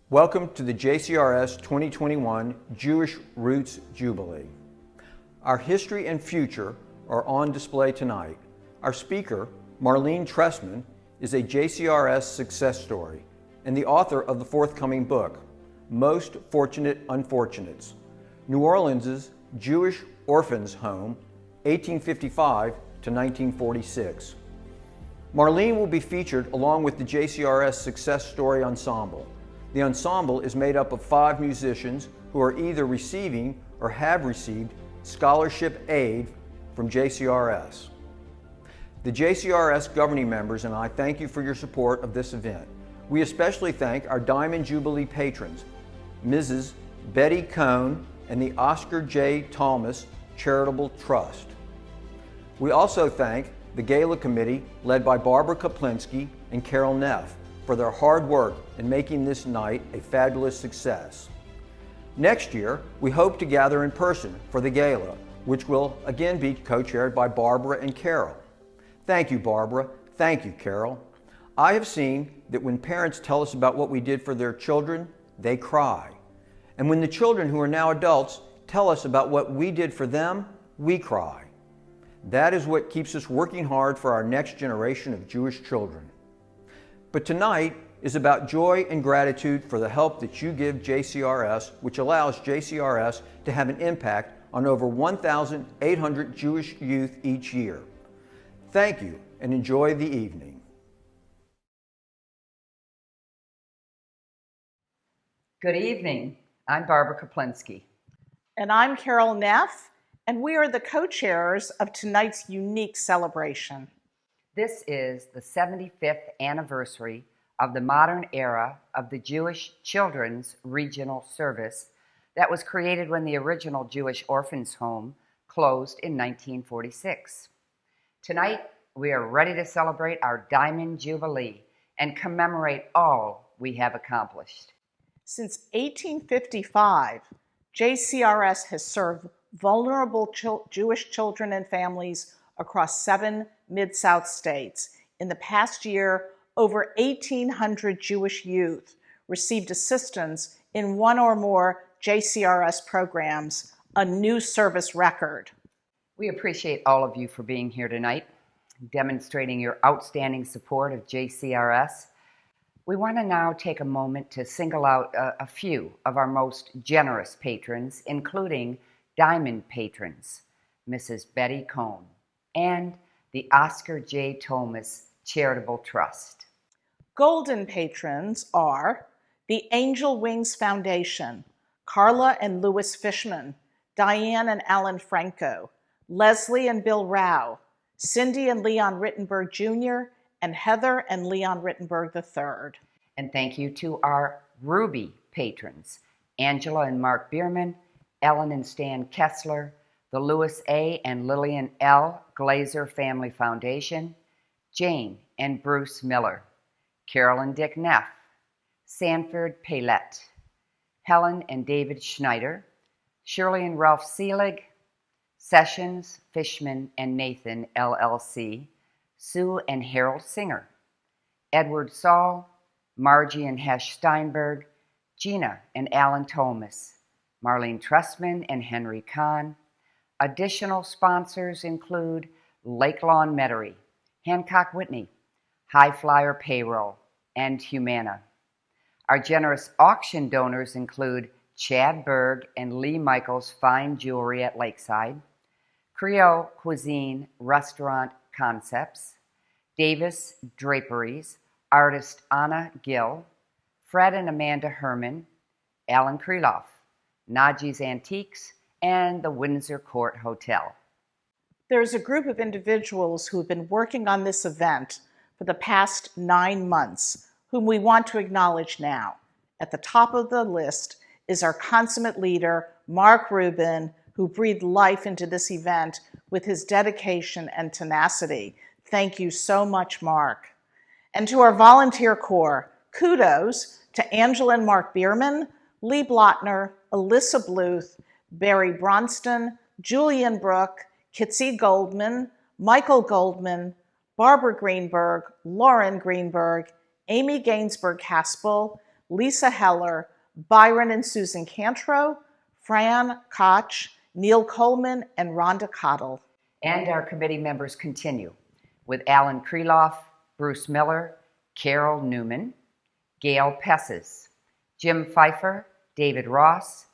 Welcome to the JCRS 2021 Jewish Roots Jubilee. Our history and future are on display tonight. Our speaker, Marlene Tressman, is a JCRS success story and the author of the forthcoming book, Most Fortunate Unfortunates, New Orleans' Jewish Orphans Home, 1855 to 1946. Marlene will be featured along with the JCRS Success Story Ensemble. The ensemble is made up of 5 musicians who are either receiving or have received scholarship aid from JCRS. The JCRS governing members and I thank you for your support of this event. We especially thank our Diamond Jubilee patrons, Mrs. Betty Cohn and the Oscar J. Thomas Charitable Trust. We also thank the Gala Committee led by Barbara Kaplinski and Carol Neff for their hard work in making this night a fabulous success. Next year, we hope to gather in person for the gala, which will again be co-chaired by Barbara and Carol. Thank you, Barbara. Thank you, Carol. I have seen that when parents tell us about what we did for their children, they cry. And when the children who are now adults tell us about what we did for them, we cry. That is what keeps us working hard for our next generation of Jewish children. But tonight is about joy and gratitude for the help that you give JCRS, which allows JCRS to have an impact on over 1,800 Jewish youth each year. Thank you and enjoy the evening. Good evening. I'm Barbara Kaplinski. And I'm Carol Neff, and we are the co-chairs of tonight's unique celebration. This is the 75th anniversary of the modern era of the Jewish Children's Regional Service that was created when the original Jewish Orphans Home closed in 1946. Tonight, we are ready to celebrate our Diamond Jubilee and commemorate all we have accomplished. Since 1855, JCRS has served vulnerable Jewish children and families across 7 Mid-South states. In the past year, over 1,800 Jewish youth received assistance in one or more JCRS programs, a new service record. We appreciate all of you for being here tonight, demonstrating your outstanding support of JCRS. We want to now take a moment to single out a few of our most generous patrons, including Diamond patrons, Mrs. Betty Cohn, and the Oscar J. Thomas Charitable Trust. Golden patrons are the Angel Wings Foundation, Carla and Louis Fishman, Diane and Alan Franco, Leslie and Bill Rao, Cindy and Leon Rittenberg Jr., and Heather and Leon Rittenberg III. And thank you to our Ruby patrons, Angela and Mark Bierman, Ellen and Stan Kessler, the Louis A. and Lillian L. Glazer Family Foundation, Jane and Bruce Miller, Carol and Dick Neff, Sanford Paylette, Helen and David Schneider, Shirley and Ralph Seelig, Sessions, Fishman and Nathan LLC, Sue and Harold Singer, Edward Saul, Margie and Hesh Steinberg, Gina and Alan Thomas, Marlene Tressman and Henry Kahn. Additional sponsors include Lake Lawn Metairie, Hancock Whitney, High Flyer Payroll, and Humana. Our generous auction donors include Chad Berg and Lee Michaels Fine Jewelry at Lakeside, Creole Cuisine Restaurant Concepts, Davis Draperies, artist Anna Gill, Fred and Amanda Herman, Alan Kreloff, Najee's Antiques, and the Windsor Court Hotel. There's a group of individuals who have been working on this event for the past 9 months, whom we want to acknowledge now. At the top of the list is our consummate leader, Mark Rubin, who breathed life into this event with his dedication and tenacity. Thank you so much, Mark. And to our volunteer corps, kudos to Angela and Mark Bierman, Lee Blotner, Alyssa Bluth, Barry Bronston, Julian Brook, Kitsy Goldman, Michael Goldman, Barbara Greenberg, Lauren Greenberg, Amy Gainsberg Haspel, Lisa Heller, Byron and Susan Cantro, Fran Koch, Neil Coleman, and Rhonda Cottle. And our committee members continue with Alan Kreloff, Bruce Miller, Carol Newman, Gail Pesses, Jim Pfeiffer, David Ross,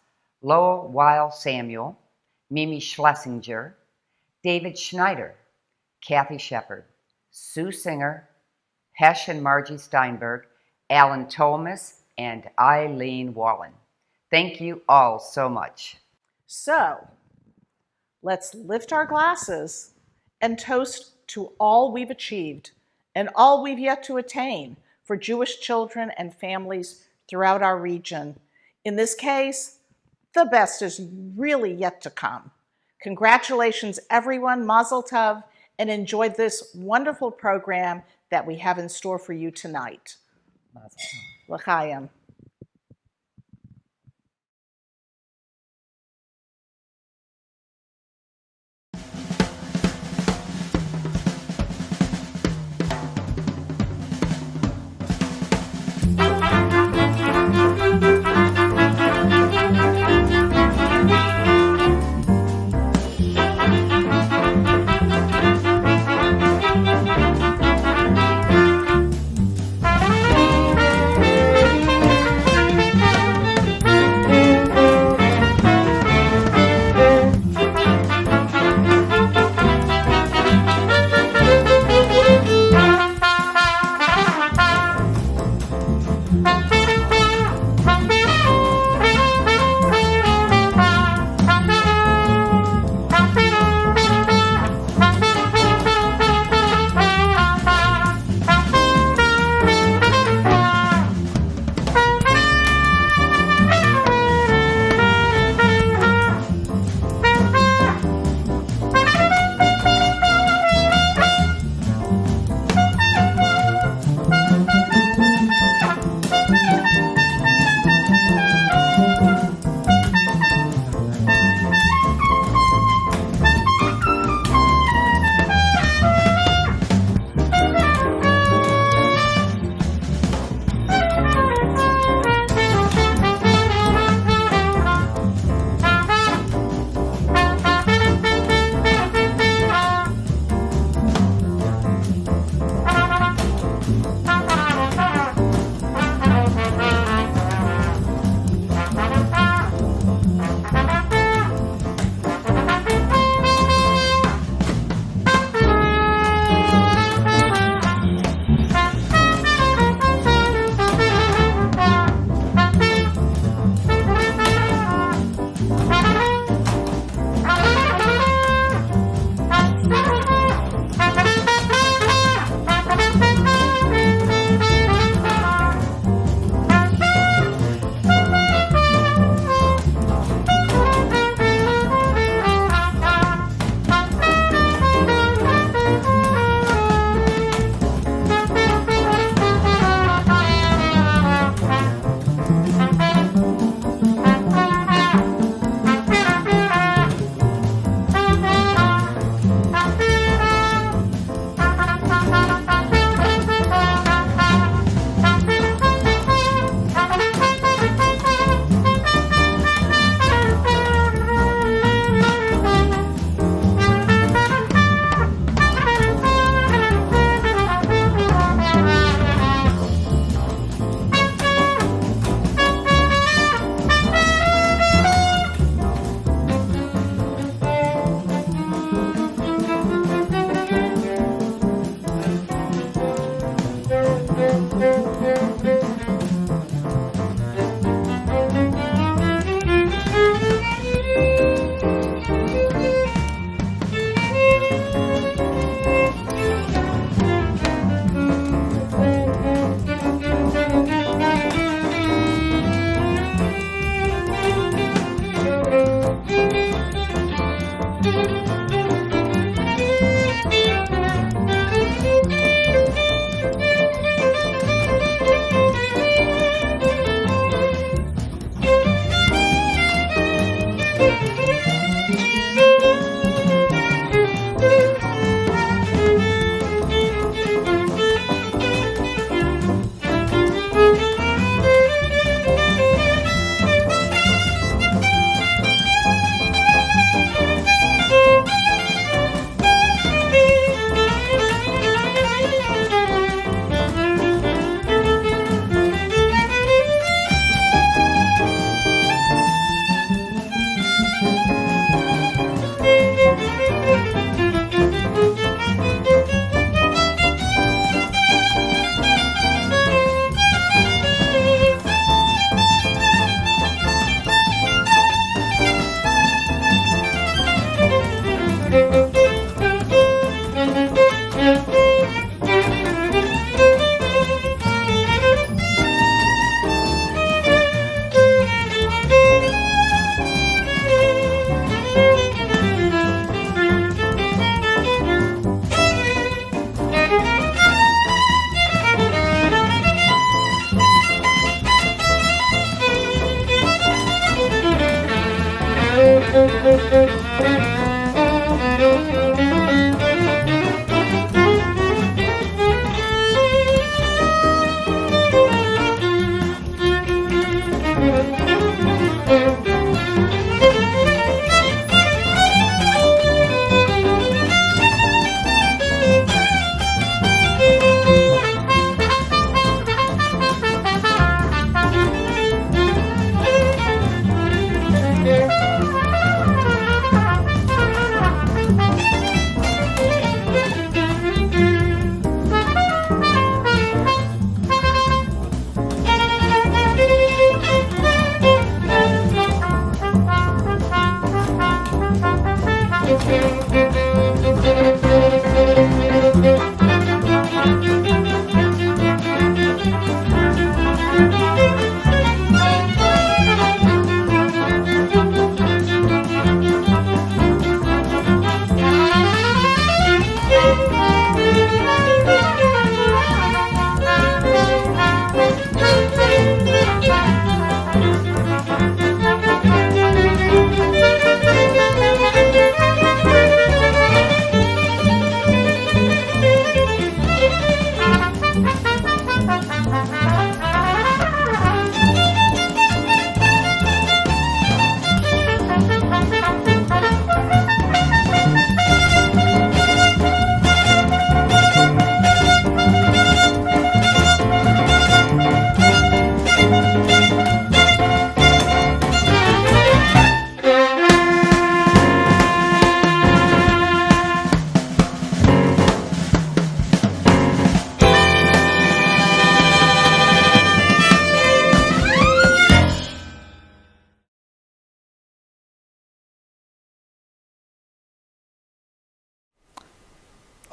Lowell Weil Samuel, Mimi Schlesinger, David Schneider, Kathy Shepard, Sue Singer, Hesh and Margie Steinberg, Alan Thomas, and Eileen Wallen. Thank you all so much. So, let's lift our glasses and toast to all we've achieved and all we've yet to attain for Jewish children and families throughout our region. In this case, the best is really yet to come. Congratulations, everyone, Mazel Tov, and enjoy this wonderful program that we have in store for you tonight. L'chaim.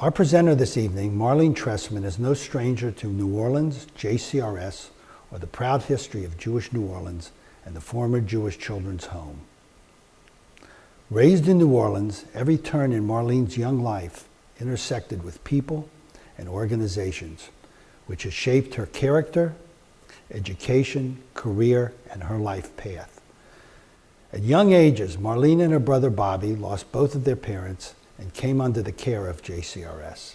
Our presenter this evening, Marlene Trestman, is no stranger to New Orleans, JCRS, or the proud history of Jewish New Orleans and the former Jewish Children's Home. Raised in New Orleans, every turn in Marlene's young life intersected with people and organizations, which has shaped her character, education, career, and her life path. At young ages, Marlene and her brother Bobby lost both of their parents and came under the care of JCRS.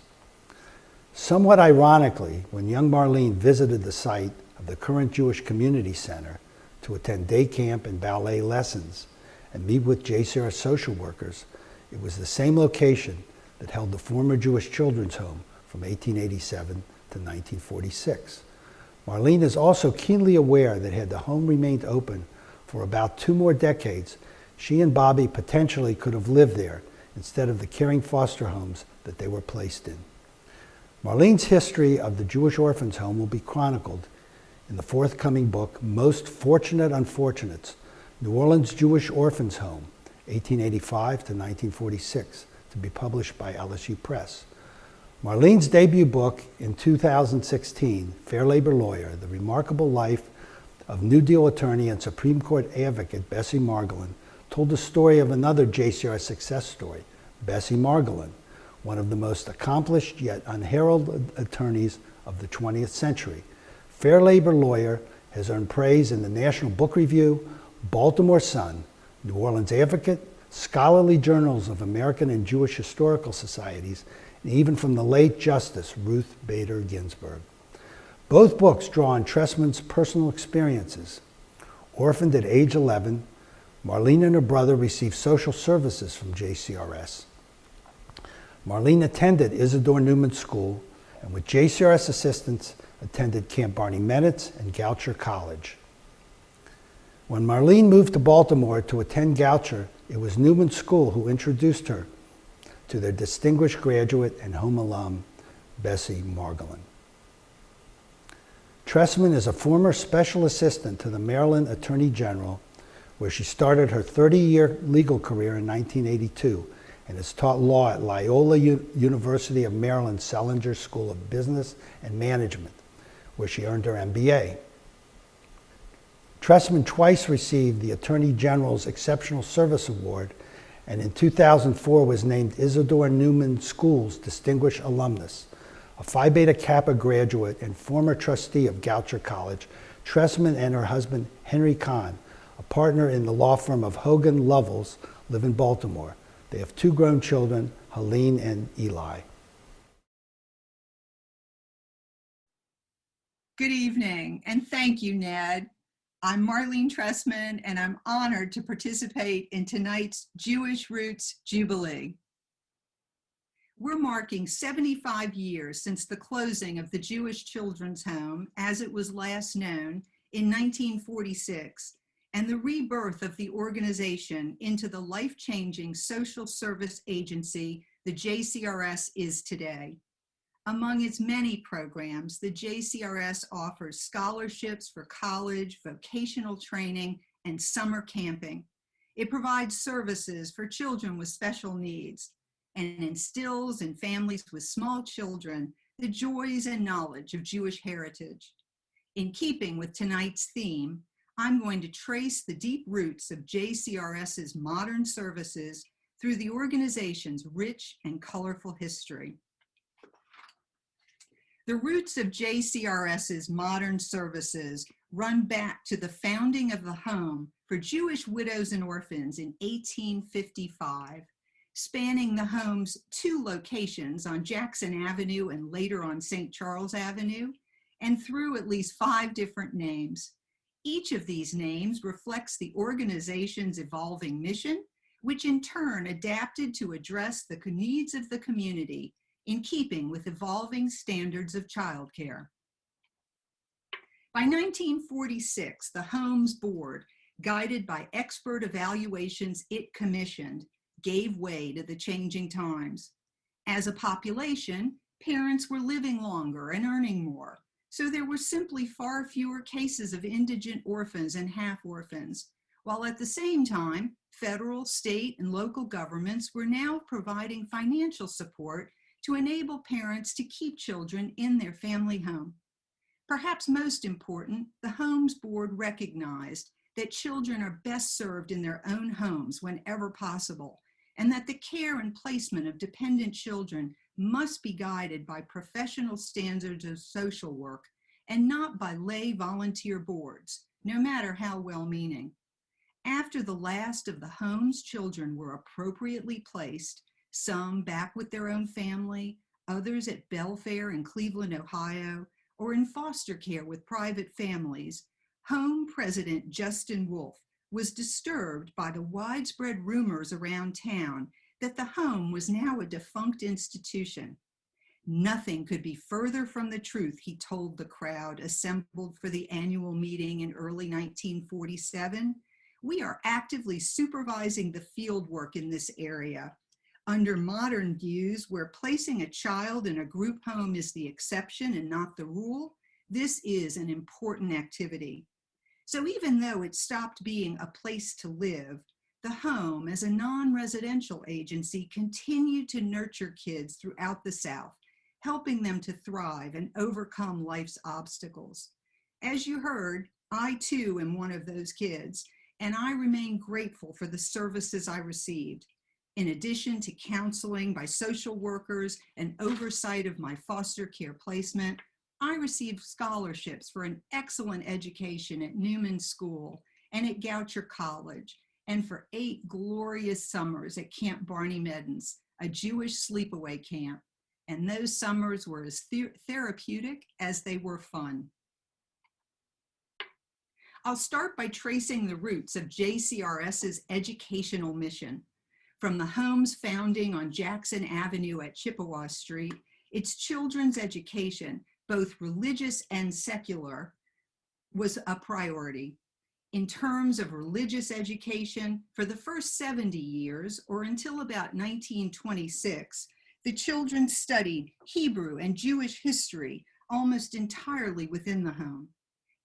Somewhat ironically, when young Marlene visited the site of the current Jewish Community Center to attend day camp and ballet lessons and meet with JCRS social workers, it was the same location that held the former Jewish Children's Home from 1887 to 1946. Marlene is also keenly aware that had the home remained open for about 2 more decades, she and Bobby potentially could have lived there instead of the caring foster homes that they were placed in. Marlene's history of the Jewish Orphans Home will be chronicled in the forthcoming book, Most Fortunate Unfortunates, New Orleans Jewish Orphans Home, 1885 to 1946, to be published by LSU Press. Marlene's debut book in 2016, Fair Labor Lawyer, The Remarkable Life of New Deal attorney and Supreme Court advocate Bessie Margolin, told the story of another JCRS success story, Bessie Margolin, one of the most accomplished yet unheralded attorneys of the 20th century. Fair Labor Lawyer has earned praise in the National Book Review, Baltimore Sun, New Orleans Advocate, scholarly journals of American and Jewish historical societies, and even from the late Justice Ruth Bader Ginsburg. Both books draw on Trestman's personal experiences. Orphaned at age 11, Marlene and her brother received social services from JCRS. Marlene attended Isidore Newman School and with JCRS assistance attended Camp Barney Meditz and Goucher College. When Marlene moved to Baltimore to attend Goucher, it was Newman School who introduced her to their distinguished graduate and home alum, Bessie Margolin. Trestman is a former special assistant to the Maryland Attorney General, where she started her 30-year legal career in 1982 and has taught law at Loyola University of Maryland Selinger School of Business and Management, where she earned her MBA. Trestman twice received the Attorney General's Exceptional Service Award and in 2004 was named Isidore Newman School's Distinguished Alumnus. A Phi Beta Kappa graduate and former trustee of Goucher College, Trestman and her husband Henry Kahn, a partner in the law firm of Hogan Lovells, live in Baltimore. They have 2 grown children, Helene and Eli. Good evening, and thank you, Ned. I'm Marlene Trestman, and I'm honored to participate in tonight's Jewish Roots Jubilee. We're marking 75 years since the closing of the Jewish Children's Home, as it was last known, in 1946, and the rebirth of the organization into the life-changing social service agency the JCRS is today. Among its many programs, the JCRS offers scholarships for college, vocational training, and summer camping. It provides services for children with special needs and instills in families with small children the joys and knowledge of Jewish heritage. In keeping with tonight's theme, I'm going to trace the deep roots of JCRS's modern services through the organization's rich and colorful history. The roots of JCRS's modern services run back to the founding of the home for Jewish widows and orphans in 1855, spanning the home's 2 locations on Jackson Avenue and later on St. Charles Avenue, and through at least 5 different names. Each of these names reflects the organization's evolving mission, which in turn adapted to address the needs of the community in keeping with evolving standards of childcare. By 1946, the Home's board, guided by expert evaluations it commissioned, gave way to the changing times. As a population, parents were living longer and earning more, so there were simply far fewer cases of indigent orphans and half-orphans, while at the same time, federal, state, and local governments were now providing financial support to enable parents to keep children in their family home. Perhaps most important, the Homes Board recognized that children are best served in their own homes whenever possible, and that the care and placement of dependent children must be guided by professional standards of social work and not by lay volunteer boards, no matter how well-meaning. After the last of the Homes children were appropriately placed, some back with their own family, others at Belfair in Cleveland, Ohio, or in foster care with private families, Home President Justin Wolfe was disturbed by the widespread rumors around town that the home was now a defunct institution. Nothing could be further from the truth, he told the crowd assembled for the annual meeting in early 1947. We are actively supervising the field work in this area. Under modern views, where placing a child in a group home is the exception and not the rule, this is an important activity. So even though it stopped being a place to live, the home as a non-residential agency continued to nurture kids throughout the South, helping them to thrive and overcome life's obstacles. As you heard, I too am one of those kids, and I remain grateful for the services I received. In addition to counseling by social workers and oversight of my foster care placement, I received scholarships for an excellent education at Newman School and at Goucher College, and for 8 glorious summers at Camp Barney Meddens, a Jewish sleepaway camp. And those summers were as therapeutic as they were fun. I'll start by tracing the roots of JCRS's educational mission. From the home's founding on Jackson Avenue at Chippewa Street, its children's education, both religious and secular, was a priority. In terms of religious education, for the first 70 years, or until about 1926, the children studied Hebrew and Jewish history almost entirely within the home.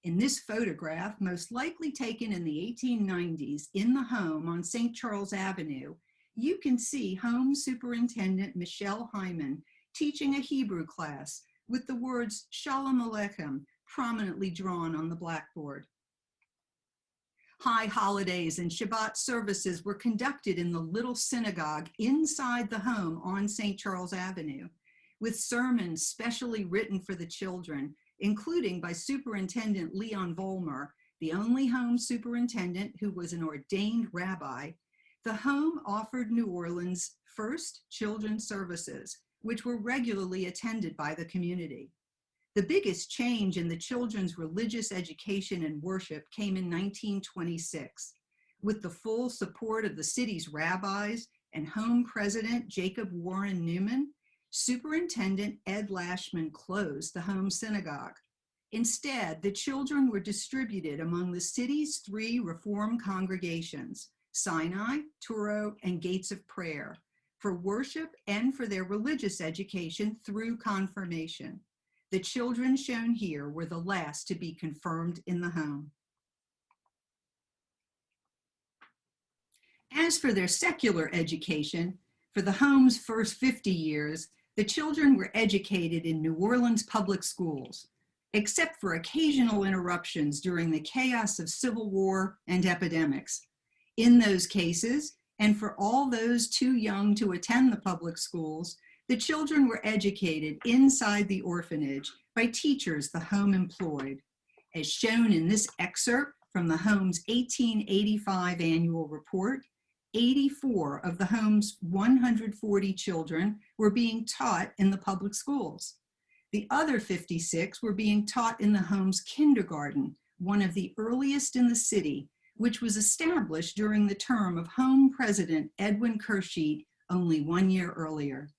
In this photograph, most likely taken in the 1890s in the home on St. Charles Avenue, you can see Home Superintendent Michelle Hyman teaching a Hebrew class with the words Shalom Aleichem prominently drawn on the blackboard. High holidays and Shabbat services were conducted in the little synagogue inside the home on St. Charles Avenue, with sermons specially written for the children, including by Superintendent Leon Vollmer, the only home superintendent who was an ordained rabbi. The home offered New Orleans' first children's services, which were regularly attended by the community. The biggest change in the children's religious education and worship came in 1926. With the full support of the city's rabbis and home president Jacob Warren Newman, Superintendent Ed Lashman closed the home synagogue. Instead, the children were distributed among the city's 3 Reform congregations, Sinai, Touro, and Gates of Prayer, for worship and for their religious education through confirmation. The children shown here were the last to be confirmed in the home. As for their secular education, for the home's first 50 years, the children were educated in New Orleans public schools, except for occasional interruptions during the chaos of civil war and epidemics. In those cases, and for all those too young to attend the public schools, the children were educated inside the orphanage by teachers the home employed. As shown in this excerpt from the home's 1885 annual report, 84 of the home's 140 children were being taught in the public schools. The other 56 were being taught in the home's kindergarten, one of the earliest in the city, which was established during the term of Home President Edwin Kersheet only 1 year earlier.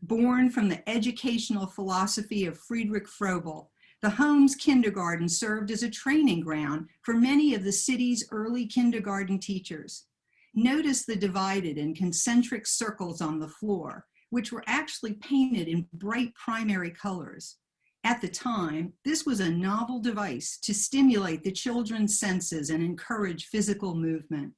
Born from the educational philosophy of Friedrich Froebel, the home's kindergarten served as a training ground for many of the city's early kindergarten teachers. Notice the divided and concentric circles on the floor, which were actually painted in bright primary colors. At the time, this was a novel device to stimulate the children's senses and encourage physical movement.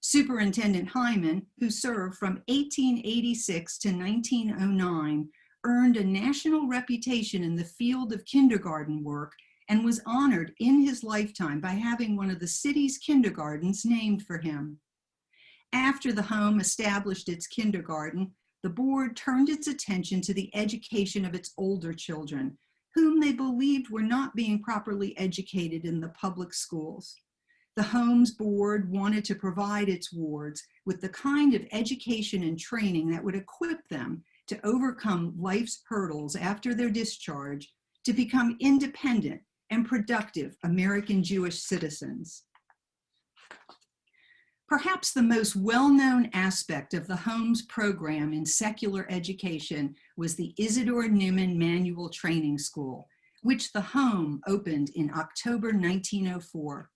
Superintendent Hyman, who served from 1886 to 1909, earned a national reputation in the field of kindergarten work and was honored in his lifetime by having one of the city's kindergartens named for him. After the home established its kindergarten, the board turned its attention to the education of its older children, whom they believed were not being properly educated in the public schools. The Homes Board wanted to provide its wards with the kind of education and training that would equip them to overcome life's hurdles after their discharge to become independent and productive American Jewish citizens. Perhaps the most well-known aspect of the Homes program in secular education was the Isidore Newman Manual Training School, which the Home opened in October 1904.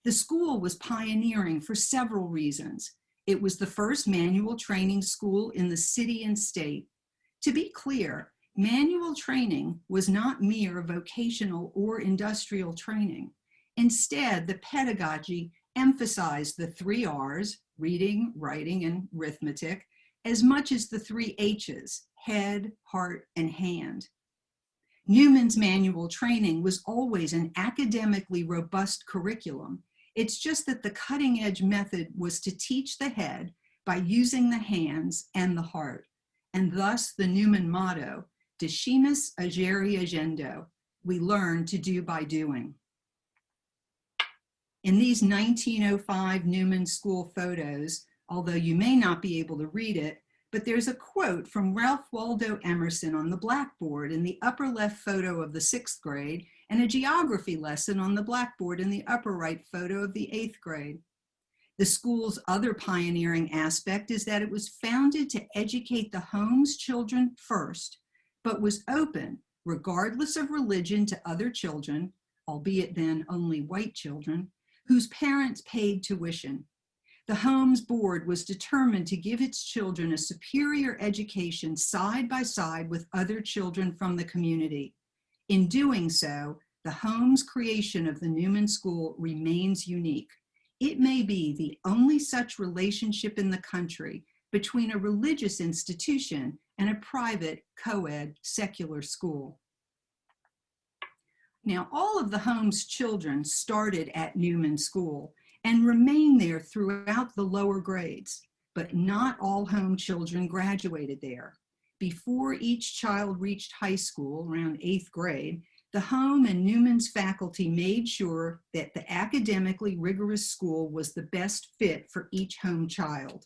The school was pioneering for several reasons. It was the first manual training school in the city and state. To be clear, manual training was not mere vocational or industrial training. Instead, the pedagogy emphasized the 3 R's, reading, writing, and arithmetic, as much as the 3 H's, head, heart, and hand. Newman's manual training was always an academically robust curriculum. It's just that the cutting-edge method was to teach the head by using the hands and the heart, and thus the Newman motto, Decimus agere agendo, we learn to do by doing. In these 1905 Newman School photos, although you may not be able to read it, but there's a quote from Ralph Waldo Emerson on the blackboard in the upper left photo of the 6th grade and a geography lesson on the blackboard in the upper right photo of the 8th grade. The school's other pioneering aspect is that it was founded to educate the Home's children first, but was open, regardless of religion, to other children, albeit then only white children, whose parents paid tuition. The Homes Board was determined to give its children a superior education side by side with other children from the community. In doing so, the Homes creation of the Newman School remains unique. It may be the only such relationship in the country between a religious institution and a private co-ed secular school. Now, all of the Homes children started at Newman School and remain there throughout the lower grades, but not all Home children graduated there. Before each child reached high school, around 8th grade, the Home and Newman's faculty made sure that the academically rigorous school was the best fit for each Home child.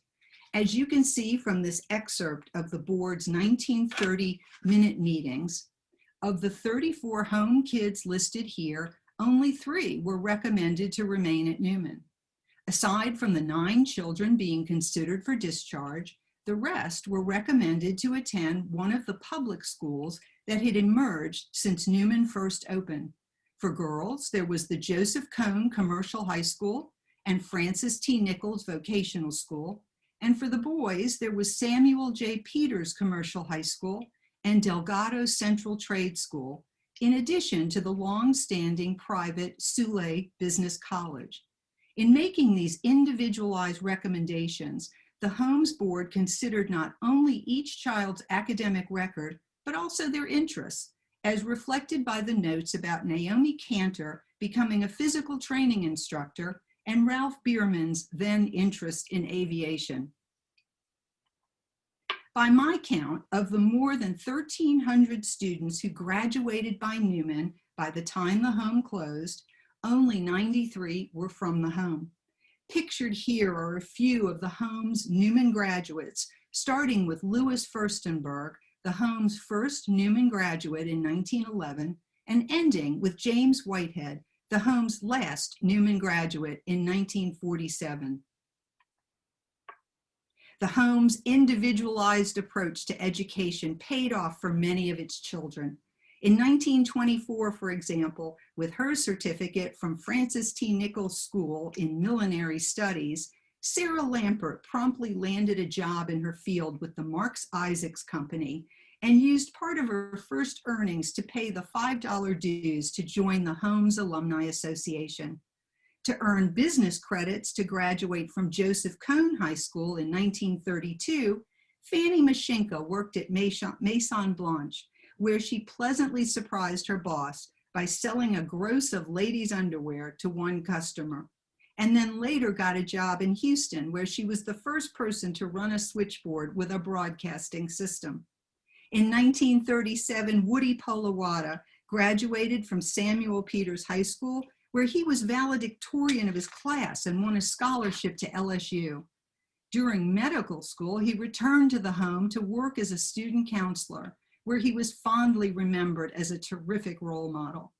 As you can see from this excerpt of the board's 1930 minute meetings, of the 34 Home kids listed here, only 3 were recommended to remain at Newman. Aside from the 9 children being considered for discharge, the rest were recommended to attend one of the public schools that had emerged since Newman first opened. For girls, there was the Joseph Cone Commercial High School and Francis T. Nichols Vocational School. And for the boys, there was Samuel J. Peters Commercial High School and Delgado Central Trade School, in addition to the long-standing private Soule Business College. In making these individualized recommendations, the Homes Board considered not only each child's academic record, but also their interests, as reflected by the notes about Naomi Cantor becoming a physical training instructor and Ralph Bierman's then interest in aviation. By my count, of the more than 1,300 students who graduated by Newman by the time the Home closed, only 93 were from the Home. Pictured here are a few of the Home's Newman graduates, starting with Louis Furstenberg, the Home's first Newman graduate in 1911, and ending with James Whitehead, the Home's last Newman graduate in 1947. The Home's individualized approach to education paid off for many of its children. In 1924, for example, with her certificate from Francis T. Nichols School in Millinery Studies, Sarah Lampert promptly landed a job in her field with the Marks Isaacs Company and used part of her first earnings to pay the $5 dues to join the Homes Alumni Association. To earn business credits to graduate from Joseph Cohn High School in 1932, Fanny Mashinka worked at Maison Blanche, where she pleasantly surprised her boss by selling a gross of ladies' underwear to one customer, and then later got a job in Houston, where she was the first person to run a switchboard with a broadcasting system. In 1937, Woody Polawata graduated from Samuel Peters High School, where he was valedictorian of his class and won a scholarship to LSU. During medical school, he returned to the home to work as a student counselor, where he was fondly remembered as a terrific role model.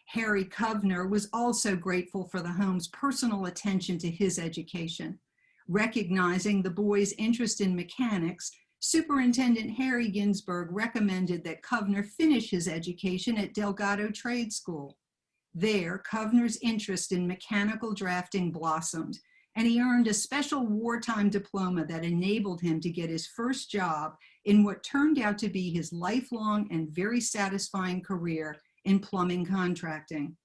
Harry Kovner was also grateful for the home's personal attention to his education. Recognizing the boy's interest in mechanics, Superintendent Harry Ginsberg recommended that Kovner finish his education at Delgado Trade School. There, Kovner's interest in mechanical drafting blossomed, and he earned a special wartime diploma that enabled him to get his first job in what turned out to be his lifelong and very satisfying career in plumbing contracting.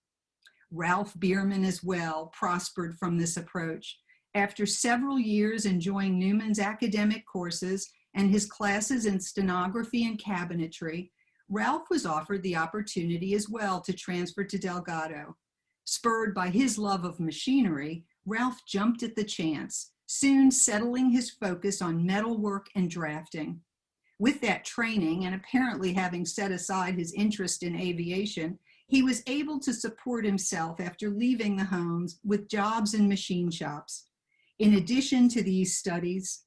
Ralph Bierman as well prospered from this approach. After several years enjoying Newman's academic courses and his classes in stenography and cabinetry, Ralph was offered the opportunity as well to transfer to Delgado. Spurred by his love of machinery, Ralph jumped at the chance, soon settling his focus on metalwork and drafting. With that training, and apparently having set aside his interest in aviation, he was able to support himself after leaving the homes with jobs in machine shops. In addition to these studies,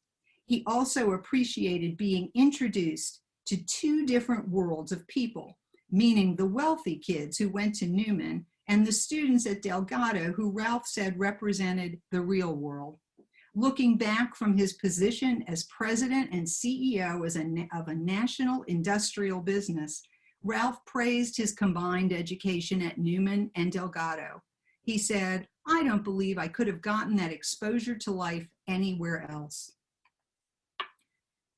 he also appreciated being introduced to two different worlds of people, meaning the wealthy kids who went to Newman and the students at Delgado who Ralph said represented the real world. Looking back from his position as president and CEO of a national industrial business, Ralph praised his combined education at Newman and Delgado. He said, "I don't believe I could have gotten that exposure to life anywhere else."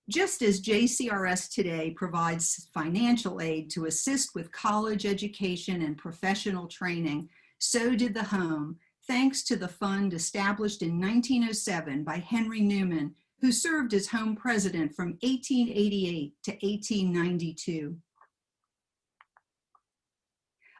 Just as JCRS today provides financial aid to assist with college education and professional training, so did the home, thanks to the fund established in 1907 by Henry Newman, who served as home president from 1888 to 1892.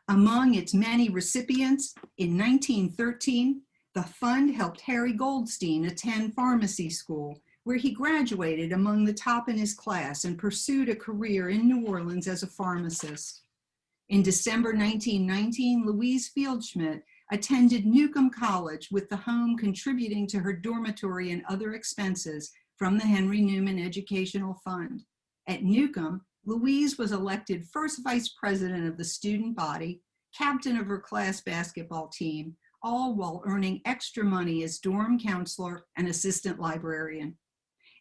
Among its many recipients, in 1913, the fund helped Harry Goldstein attend pharmacy school, where he graduated among the top in his class and pursued a career in New Orleans as a pharmacist. In December 1919, Louise Fieldschmidt attended Newcomb College, with the home contributing to her dormitory and other expenses from the Henry Newman Educational Fund. At Newcomb, Louise was elected first vice president of the student body, captain of her class basketball team, all while earning extra money as dorm counselor and assistant librarian.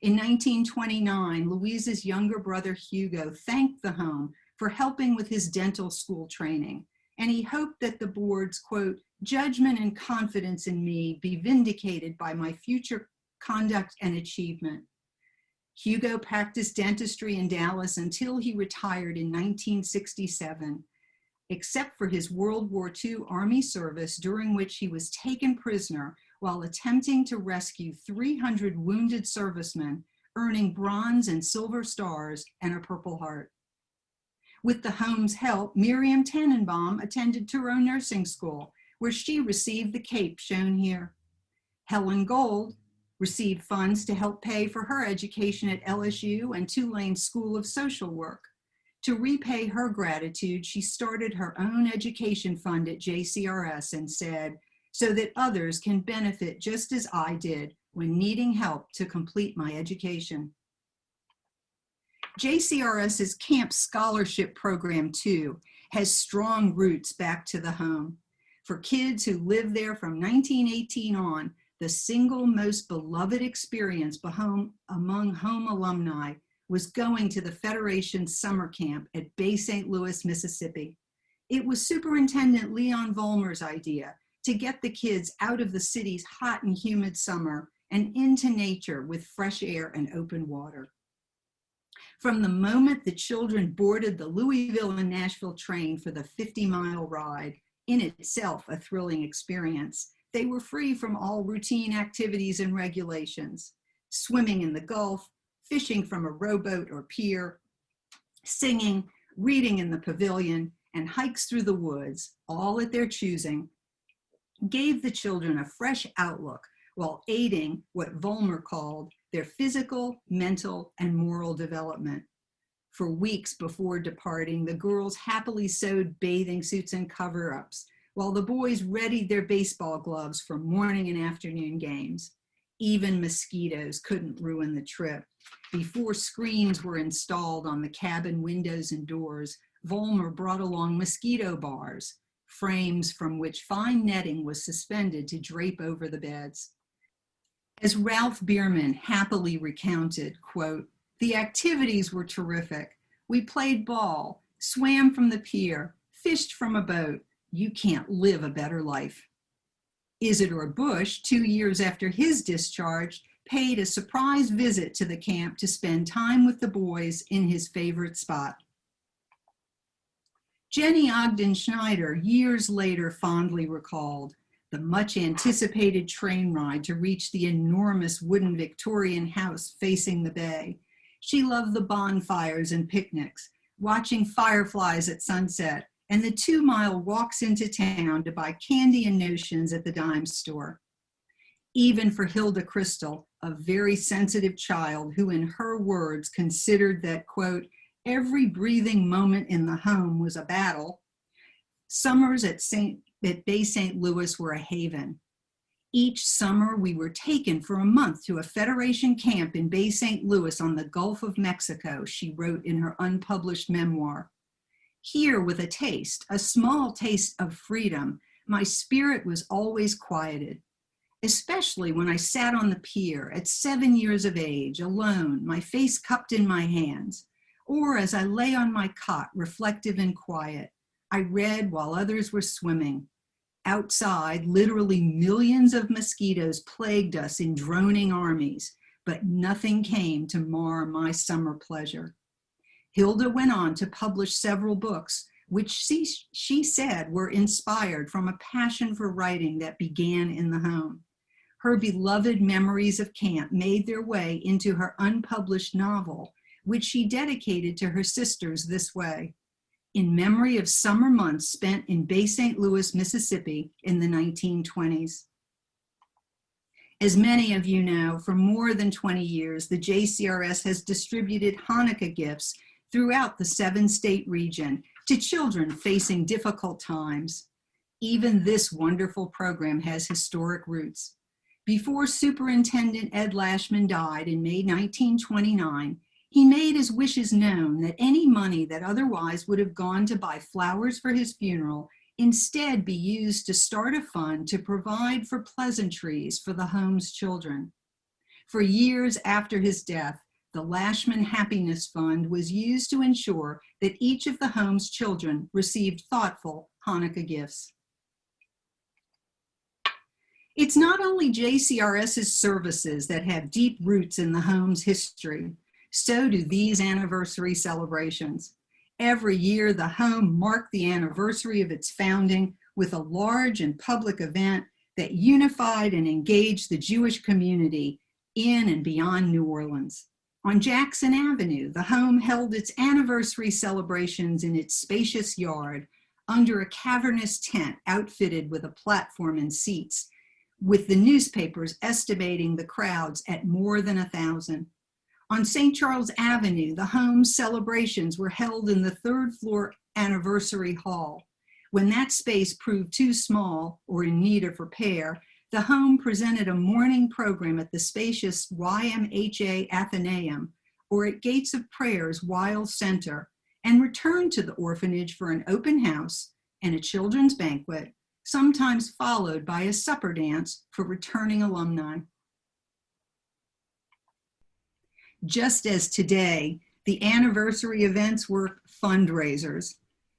In 1929, Louise's younger brother Hugo thanked the home for helping with his dental school training, and he hoped that the board's, quote, "judgment and confidence in me be vindicated by my future conduct and achievement." Hugo practiced dentistry in Dallas until he retired in 1967, except for his World War II Army service, during which he was taken prisoner while attempting to rescue 300 wounded servicemen, earning Bronze and Silver Stars and a Purple Heart. With the home's help, Miriam Tannenbaum attended Touro Nursing School, where she received the cape shown here. Helen Gold received funds to help pay for her education at LSU and Tulane School of Social Work. To repay her gratitude, she started her own education fund at JCRS and said, "so that others can benefit just as I did when needing help to complete my education." JCRS's Camp Scholarship Program, too, has strong roots back to the home. For kids who lived there from 1918 on, the single most beloved experience among home alumni was going to the Federation's summer camp at Bay St. Louis, Mississippi. It was Superintendent Leon Vollmer's idea to get the kids out of the city's hot and humid summer and into nature with fresh air and open water. From the moment the children boarded the Louisville and Nashville train for the 50-mile ride, in itself a thrilling experience, they were free from all routine activities and regulations. Swimming in the Gulf, fishing from a rowboat or pier, singing, reading in the pavilion, and hikes through the woods, all at their choosing, gave the children a fresh outlook while aiding what Vollmer called their physical, mental, and moral development. For weeks before departing, the girls happily sewed bathing suits and cover-ups, while the boys readied their baseball gloves for morning and afternoon games. Even mosquitoes couldn't ruin the trip. Before screens were installed on the cabin windows and doors, Vollmer brought along mosquito bars, frames from which fine netting was suspended to drape over the beds. As Ralph Bierman happily recounted, quote, "The activities were terrific. We played ball, swam from the pier, fished from a boat. You can't live a better life." Isidore Bush, 2 years after his discharge, paid a surprise visit to the camp to spend time with the boys in his favorite spot. Jenny Ogden Schneider years later fondly recalled the much anticipated train ride to reach the enormous wooden Victorian house facing the bay. She loved the bonfires and picnics, watching fireflies at sunset, and the 2-mile walks into town to buy candy and notions at the dime store. Even for Hilda Crystal, a very sensitive child who in her words considered that, quote, "every breathing moment in the home was a battle," summers at Bay St. Louis were a haven. Each summer we were taken for a month to a Federation camp in Bay St. Louis on the Gulf of Mexico, she wrote in her unpublished memoir. Here with a small taste of freedom, my spirit was always quieted, especially when I sat on the pier at 7 years of age, alone, my face cupped in my hands, or as I lay on my cot, reflective and quiet. I read while others were swimming. Outside, literally millions of mosquitoes plagued us in droning armies, but nothing came to mar my summer pleasure. Hilda went on to publish several books, which she said were inspired from a passion for writing that began in the home. Her beloved memories of camp made their way into her unpublished novel, which she dedicated to her sisters this way: in memory of summer months spent in Bay St. Louis, Mississippi in the 1920s. As many of you know, for more than 20 years, the JCRS has distributed Hanukkah gifts throughout the 7-state region to children facing difficult times. Even this wonderful program has historic roots. Before Superintendent Ed Lashman died in May 1929, he made his wishes known that any money that otherwise would have gone to buy flowers for his funeral instead be used to start a fund to provide for pleasantries for the home's children. For years after his death, the Lashman Happiness Fund was used to ensure that each of the home's children received thoughtful Hanukkah gifts. It's not only JCRS's services that have deep roots in the home's history. So do these anniversary celebrations. Every year, the home marked the anniversary of its founding with a large and public event that unified and engaged the Jewish community in and beyond New Orleans. On Jackson Avenue, the home held its anniversary celebrations in its spacious yard under a cavernous tent outfitted with a platform and seats, with the newspapers estimating the crowds at more than 1,000. On St. Charles Avenue, the home's celebrations were held in the 3rd floor anniversary hall. When that space proved too small or in need of repair, the home presented a morning program at the spacious YMHA Athenaeum or at Gates of Prayer's Weil Center, and returned to the orphanage for an open house and a children's banquet, sometimes followed by a supper dance for returning alumni. Just as today, the anniversary events were fundraisers.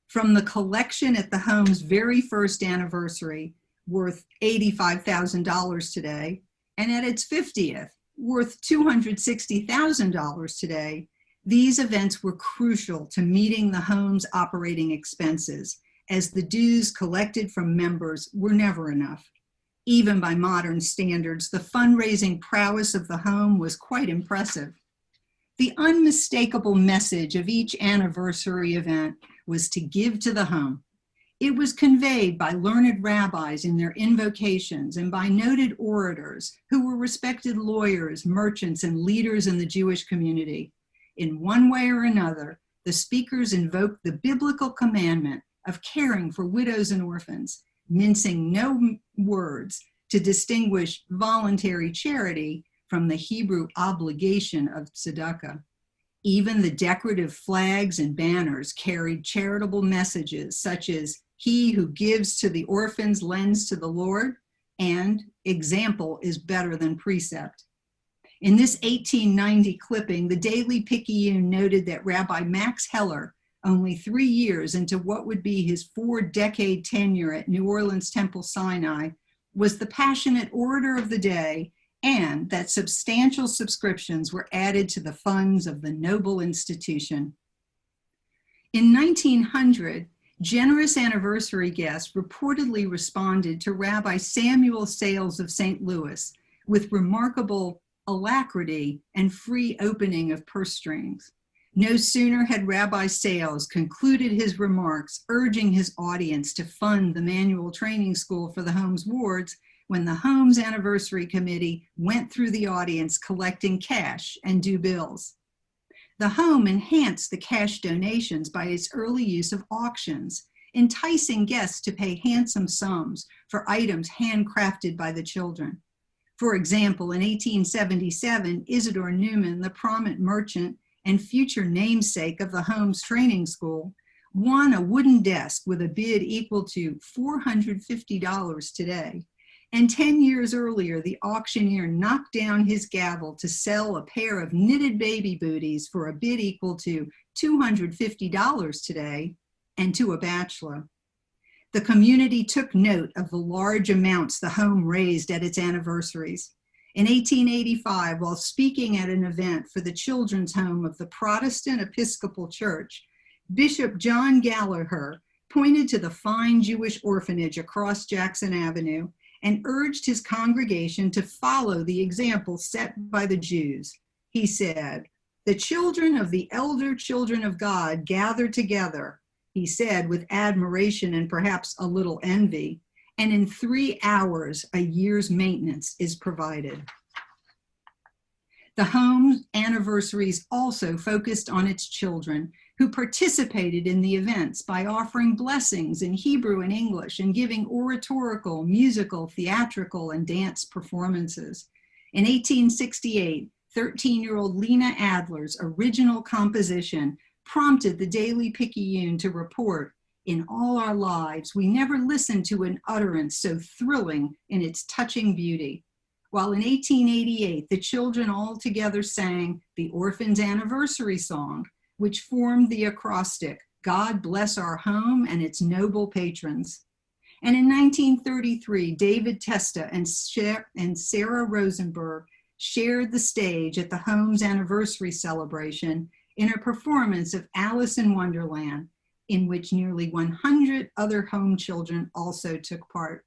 From the collection at the home's very first anniversary, worth $85,000 today, and at its 50th, worth $260,000 today, these events were crucial to meeting the home's operating expenses, as the dues collected from members were never enough. Even by modern standards, the fundraising prowess of the home was quite impressive. The unmistakable message of each anniversary event was to give to the home. It was conveyed by learned rabbis in their invocations and by noted orators who were respected lawyers, merchants, and leaders in the Jewish community. In one way or another, the speakers invoked the biblical commandment of caring for widows and orphans, mincing no words to distinguish voluntary charity from the Hebrew obligation of tzedakah. Even the decorative flags and banners carried charitable messages such as "He who gives to the orphans lends to the Lord," and "Example is better than precept." In this 1890 clipping, the Daily Picayune noted that Rabbi Max Heller, only 3 years into what would be his 4-decade tenure at New Orleans Temple Sinai, was the passionate orator of the day, and that substantial subscriptions were added to the funds of the noble institution. In 1900, generous anniversary guests reportedly responded to Rabbi Samuel Sales of St. Louis with remarkable alacrity and free opening of purse strings. No sooner had Rabbi Sales concluded his remarks urging his audience to fund the manual training school for the home's wards when the home's anniversary committee went through the audience collecting cash and due bills. The home enhanced the cash donations by its early use of auctions, enticing guests to pay handsome sums for items handcrafted by the children. For example, in 1877, Isidore Newman, the prominent merchant and future namesake of the home's training school, won a wooden desk with a bid equal to $450 today. And 10 years earlier, the auctioneer knocked down his gavel to sell a pair of knitted baby booties for a bid equal to $250 today, and to a bachelor. The community took note of the large amounts the home raised at its anniversaries. In 1885, while speaking at an event for the children's home of the Protestant Episcopal Church, Bishop John Gallagher pointed to the fine Jewish orphanage across Jackson Avenue and urged his congregation to follow the example set by the Jews. He said, "The children of the elder children of God gather together," he said with admiration and perhaps a little envy, "and in 3 hours a year's maintenance is provided." The home's anniversaries also focused on its children, who participated in the events by offering blessings in Hebrew and English and giving oratorical, musical, theatrical, and dance performances. In 1868, 13-year-old Lena Adler's original composition prompted the Daily Picayune to report, "In all our lives, we never listened to an utterance so thrilling in its touching beauty." While in 1888, the children all together sang the Orphan's Anniversary Song, which formed the acrostic, "God bless our home and its noble patrons." And in 1933, David Testa and Sarah Rosenberg shared the stage at the home's anniversary celebration in a performance of Alice in Wonderland, in which nearly 100 other home children also took part.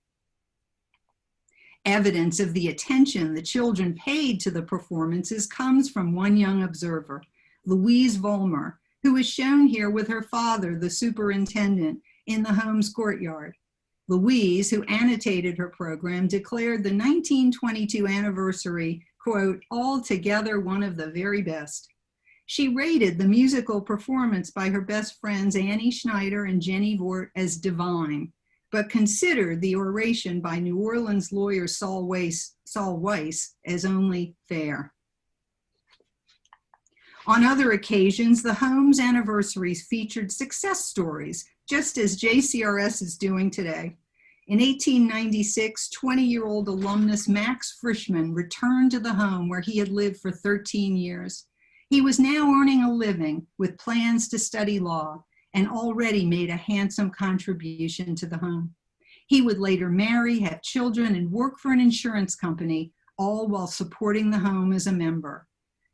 Evidence of the attention the children paid to the performances comes from one young observer, Louise Vollmer, who is shown here with her father, the superintendent, in the home's courtyard. Louise, who annotated her program, declared the 1922 anniversary, quote, "altogether one of the very best." She rated the musical performance by her best friends Annie Schneider and Jenny Vort as divine, but considered the oration by New Orleans lawyer Saul Weiss as only fair. On other occasions, the home's anniversaries featured success stories, just as JCRS is doing today. In 1896, 20-year-old alumnus Max Frischman returned to the home where he had lived for 13 years. He was now earning a living with plans to study law and already made a handsome contribution to the home. He would later marry, have children, and work for an insurance company, all while supporting the home as a member.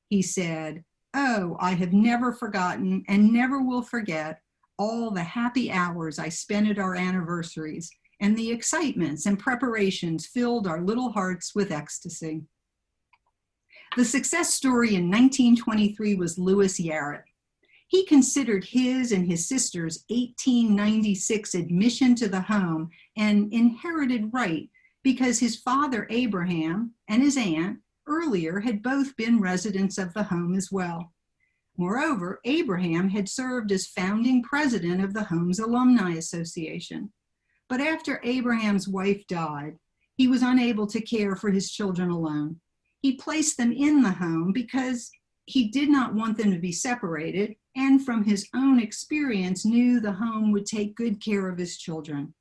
He said, "Oh, I have never forgotten and never will forget all the happy hours I spent at our anniversaries, and the excitements and preparations filled our little hearts with ecstasy. The success story in 1923 was Louis Yarrett. He considered his and his sister's 1896 admission to the home an inherited right because his father Abraham and his aunt earlier had both been residents of the home as well. Moreover, Abraham had served as founding president of the home's Alumni Association. But after Abraham's wife died, he was unable to care for his children alone. He placed them in the home because he did not want them to be separated, and from his own experience knew the home would take good care of his children.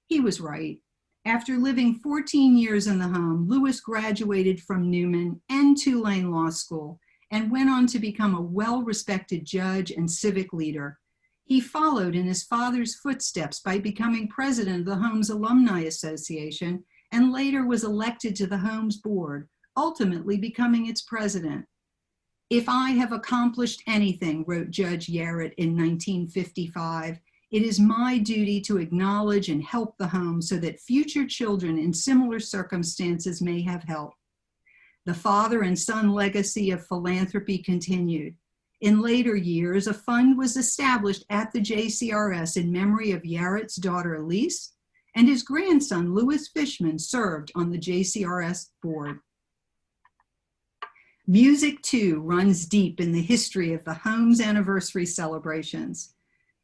He was right. After living 14 years in the home, Louis graduated from Newman and Tulane Law School and went on to become a well-respected judge and civic leader. He followed in his father's footsteps by becoming president of the home's Alumni Association and later was elected to the home's board, ultimately becoming its president. "If I have accomplished anything," wrote Judge Yarrett in 1955, "it is my duty to acknowledge and help the home so that future children in similar circumstances may have help." The father and son legacy of philanthropy continued. In later years, a fund was established at the JCRS in memory of Yarrett's daughter Elise, and his grandson Louis Fishman served on the JCRS board. Music, too, runs deep in the history of the home's anniversary celebrations.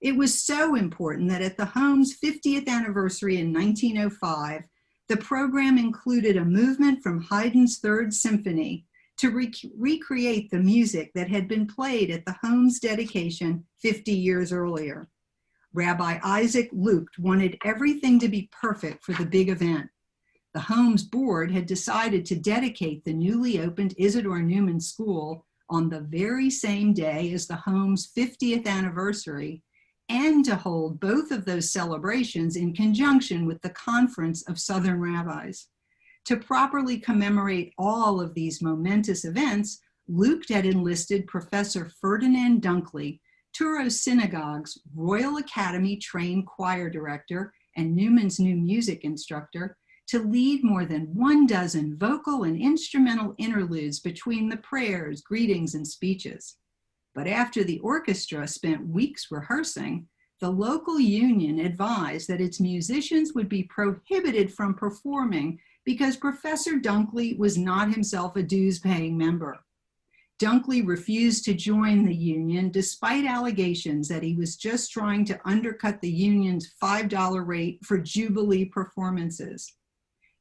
It was so important that at the home's 50th anniversary in 1905, the program included a movement from Haydn's Third Symphony to recreate the music that had been played at the home's dedication 50 years earlier. Rabbi Isaac Lucht wanted everything to be perfect for the big event. The home's board had decided to dedicate the newly opened Isidore Newman School on the very same day as the home's 50th anniversary, and to hold both of those celebrations in conjunction with the Conference of Southern Rabbis. To properly commemorate all of these momentous events, Lucht had enlisted Professor Ferdinand Dunkley, Touro Synagogue's Royal Academy trained choir director and Newman's new music instructor, to lead more than 12 vocal and instrumental interludes between the prayers, greetings, and speeches. But after the orchestra spent weeks rehearsing, the local union advised that its musicians would be prohibited from performing because Professor Dunkley was not himself a dues-paying member. Dunkley refused to join the union despite allegations that he was just trying to undercut the union's $5 rate for Jubilee performances.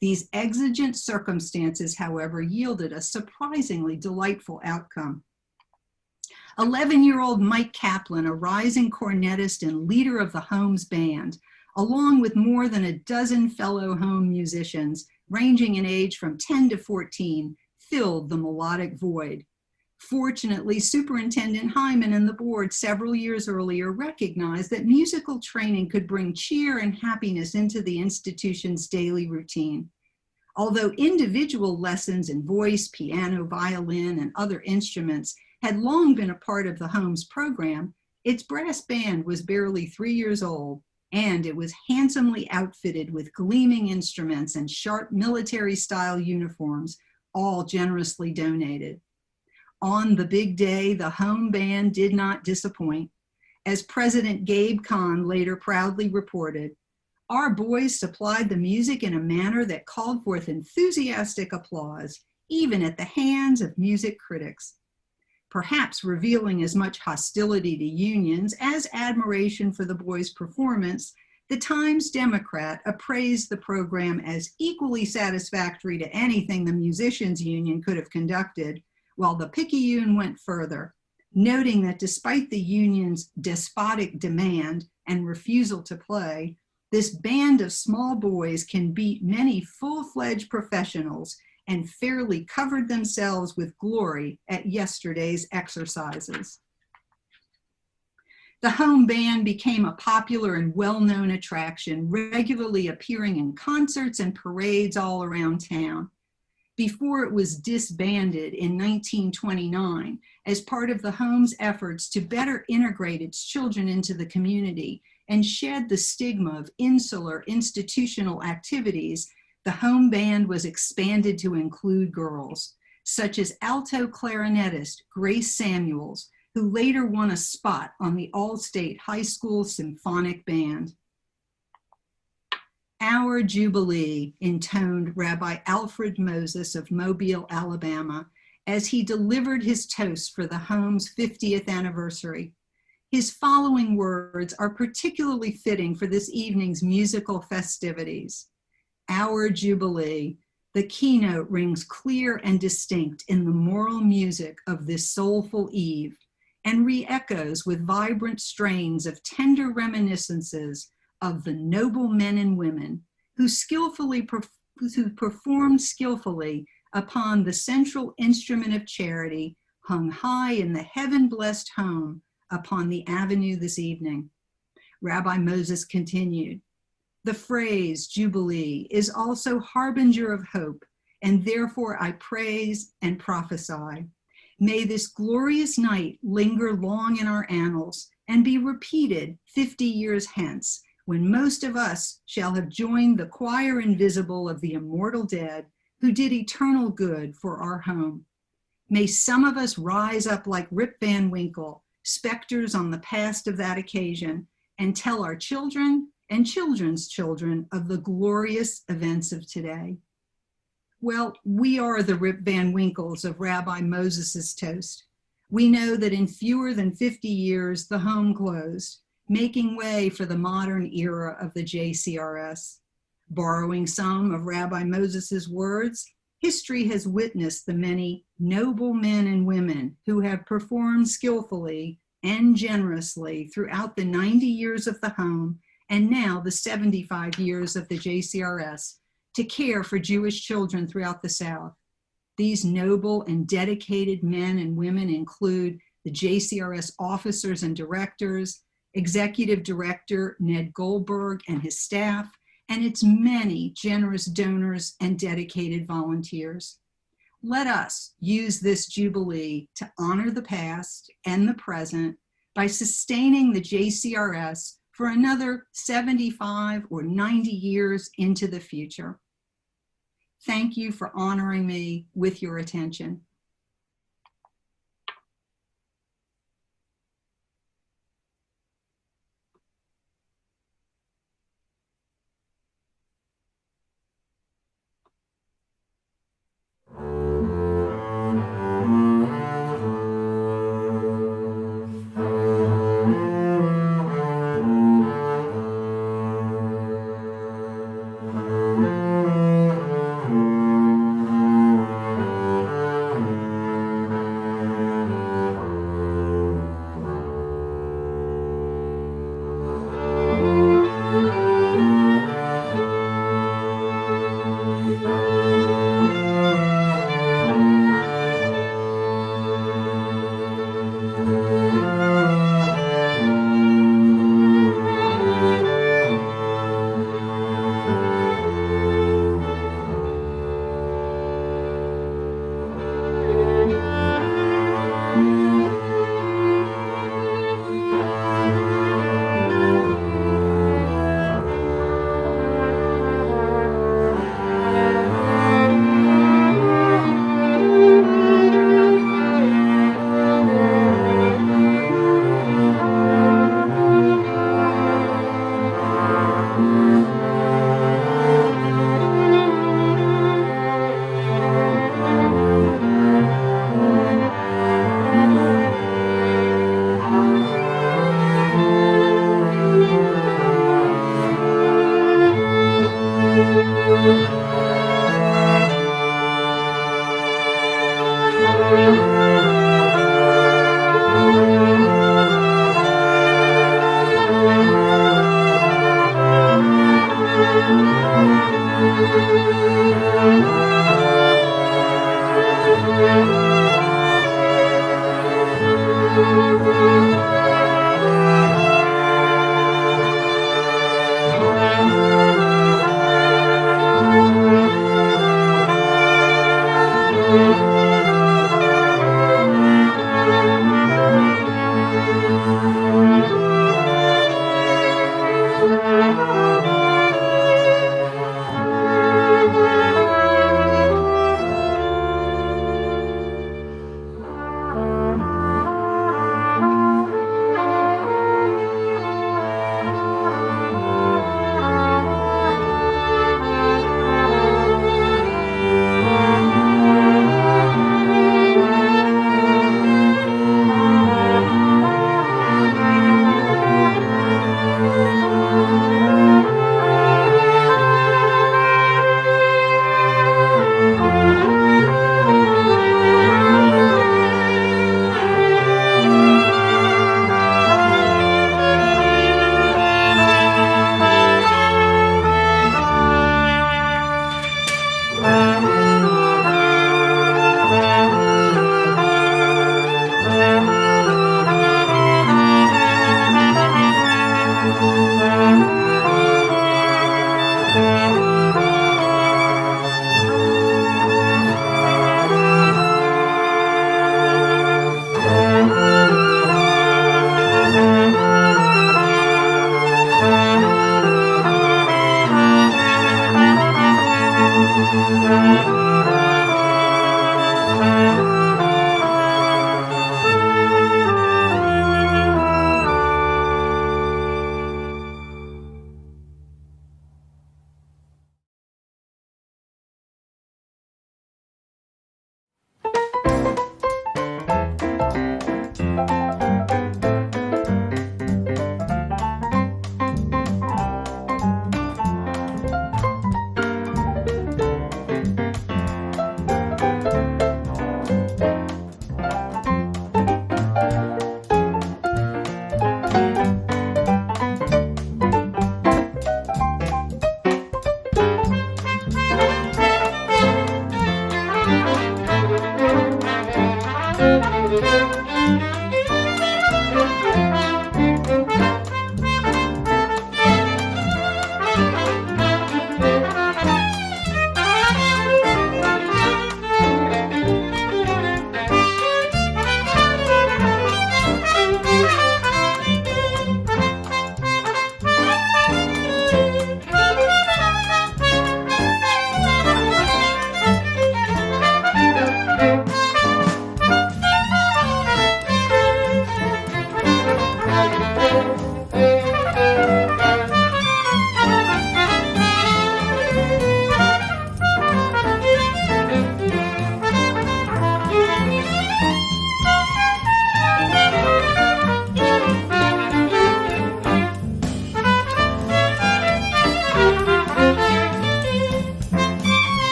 These exigent circumstances, however, yielded a surprisingly delightful outcome. 11-year-old Mike Kaplan, a rising cornetist and leader of the home's band, along with more than a dozen fellow home musicians, ranging in age from 10 to 14, filled the melodic void. Fortunately, Superintendent Hyman and the board several years earlier recognized that musical training could bring cheer and happiness into the institution's daily routine. Although individual lessons in voice, piano, violin, and other instruments had long been a part of the home's program, its brass band was barely 3 years old, and it was handsomely outfitted with gleaming instruments and sharp military-style uniforms, all generously donated. On the big day, the home band did not disappoint. As President Gabe Kahn later proudly reported, "Our boys supplied the music in a manner that called forth enthusiastic applause, even at the hands of music critics." Perhaps revealing as much hostility to unions as admiration for the boys' performance, the Times Democrat appraised the program as equally satisfactory to anything the musicians' union could have conducted, while the Picayune went further, noting that despite the union's despotic demand and refusal to play, this band of small boys can beat many full-fledged professionals and fairly covered themselves with glory at yesterday's exercises. The home band became a popular and well-known attraction, regularly appearing in concerts and parades all around town. before it was disbanded in 1929 as part of the home's efforts to better integrate its children into the community and shed the stigma of insular institutional activities. The home band was expanded to include girls, such as alto clarinetist Grace Samuels, who later won a spot on the All-State High School Symphonic Band. Our Jubilee, intoned Rabbi Alfred Moses of Mobile, Alabama, as he delivered his toast for the home's 50th anniversary. His following words are particularly fitting for this evening's musical festivities. Our Jubilee, the keynote rings clear and distinct in the moral music of this soulful eve and re-echoes with vibrant strains of tender reminiscences of the noble men and women who performed skillfully upon the central instrument of charity hung high in the heaven-blessed home upon the avenue this evening. Rabbi Moses continued, the phrase Jubilee is also harbinger of hope, and therefore I praise and prophesy. May this glorious night linger long in our annals and be repeated 50 years hence, when most of us shall have joined the choir invisible of the immortal dead who did eternal good for our home. May some of us rise up like Rip Van Winkle, specters on the past of that occasion, and tell our children and children's children of the glorious events of today. Well, we are the Rip Van Winkles of Rabbi Moses's toast. We know that in fewer than 50 years, the home closed, making way for the modern era of the JCRS. Borrowing some of Rabbi Moses's words, history has witnessed the many noble men and women who have performed skillfully and generously throughout the 90 years of the home and now the 75 years of the JCRS to care for Jewish children throughout the South. These noble and dedicated men and women include the JCRS officers and directors, Executive Director Ned Goldberg and his staff, and its many generous donors and dedicated volunteers. Let us use this Jubilee to honor the past and the present by sustaining the JCRS for another 75 or 90 years into the future. Thank you for honoring me with your attention.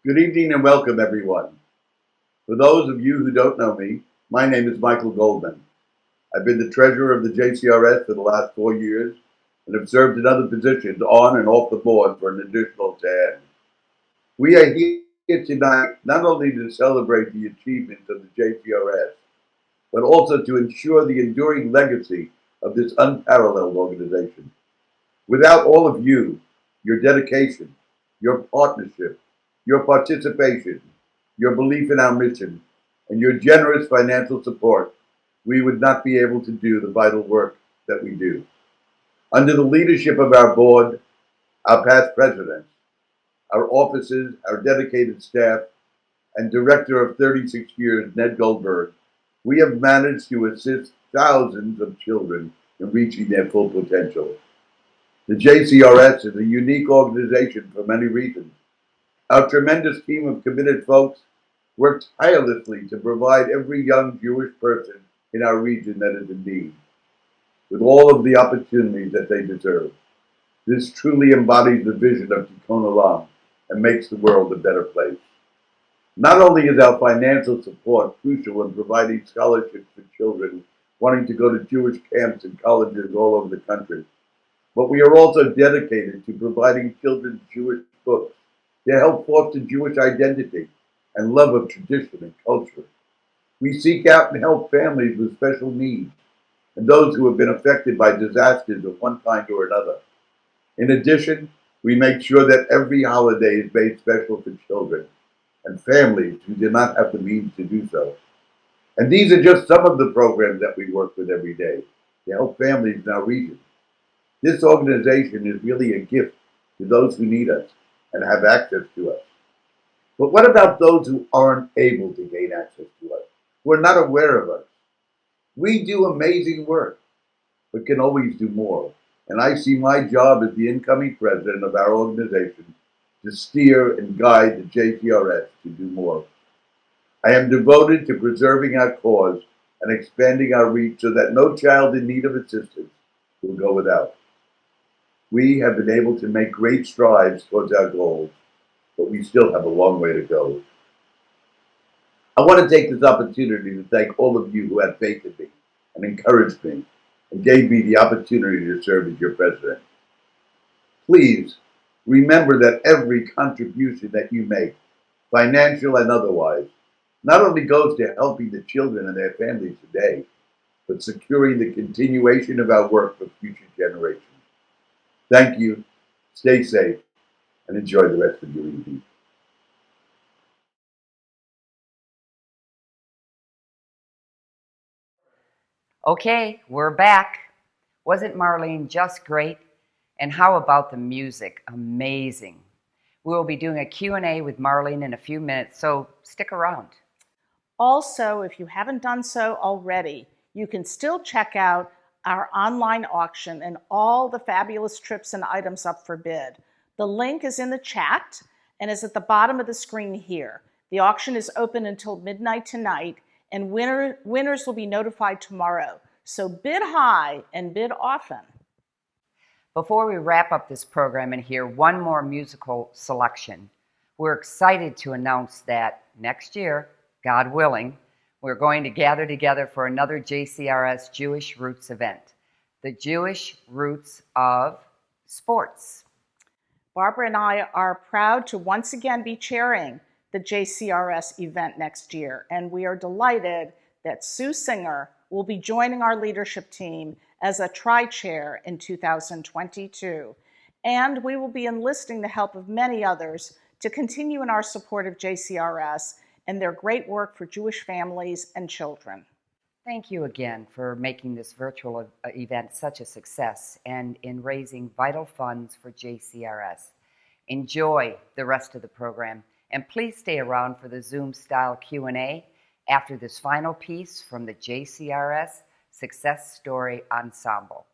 Good evening and welcome, everyone. For those of you who don't know me, my name is Michael Goldman. I've been the treasurer of the JCRS for the last 4 years and have served in other positions on and off the board for an additional 10. We are here tonight not only to celebrate the achievements of the JCRS, but also to ensure the enduring legacy of this unparalleled organization. Without all of you, your dedication, your partnership, your participation, your belief in our mission, and your generous financial support, we would not be able to do the vital work that we do. Under the leadership of our board, our past presidents, our officers, our dedicated staff, and director of 36 years, Ned Goldberg, we have managed to assist thousands of children in reaching their full potential. The JCRS is a unique organization for many reasons. Our tremendous team of committed folks work tirelessly to provide every young Jewish person in our region that is in need with all of the opportunities that they deserve. This truly embodies the vision of Tikkun Olam and makes the world a better place. Not only is our financial support crucial in providing scholarships for children wanting to go to Jewish camps and colleges all over the country, but we are also dedicated to providing children's Jewish books to help foster Jewish identity and love of tradition and culture. We seek out and help families with special needs and those who have been affected by disasters of one kind or another. In addition, we make sure that every holiday is made special for children and families who do not have the means to do so. And these are just some of the programs that we work with every day to help families in our region. This organization is really a gift to those who need us and have access to us. But what about those who aren't able to gain access to us, who are not aware of us? We do amazing work, but can always do more. And I see my job as the incoming president of our organization to steer and guide the JCRS to do more. I am devoted to preserving our cause and expanding our reach so that no child in need of assistance will go without. We have been able to make great strides towards our goals, but we still have a long way to go. I want to take this opportunity to thank all of you who had faith in me and encouraged me and gave me the opportunity to serve as your president. Please remember that every contribution that you make, financial and otherwise, not only goes to helping the children and their families today, but securing the continuation of our work for future generations. Thank you, stay safe, and enjoy the rest of your evening. Okay, we're back. Wasn't Marlene just great? And how about the music? Amazing. We will be doing a Q&A with Marlene in a few minutes, so stick around. Also, if you haven't done so already, you can still check out our online auction and all the fabulous trips and items up for bid. The link is in the chat and is at the bottom of the screen here. The auction is open until midnight tonight, and winners will be notified tomorrow. So bid high and bid often. Before we wrap up this program and hear one more musical selection, we're excited to announce that next year, God willing, we're going to gather together for another JCRS Jewish Roots event, the Jewish Roots of Sports. Barbara and I are proud to once again be chairing the JCRS event next year, and we are delighted that Sue Singer will be joining our leadership team as a tri-chair in 2022. And we will be enlisting the help of many others to continue in our support of JCRS and their great work for Jewish families and children. Thank you again for making this virtual event such a success and in raising vital funds for JCRS. Enjoy the rest of the program, and please stay around for the Zoom-style Q&A after this final piece from the JCRS Success Story Ensemble.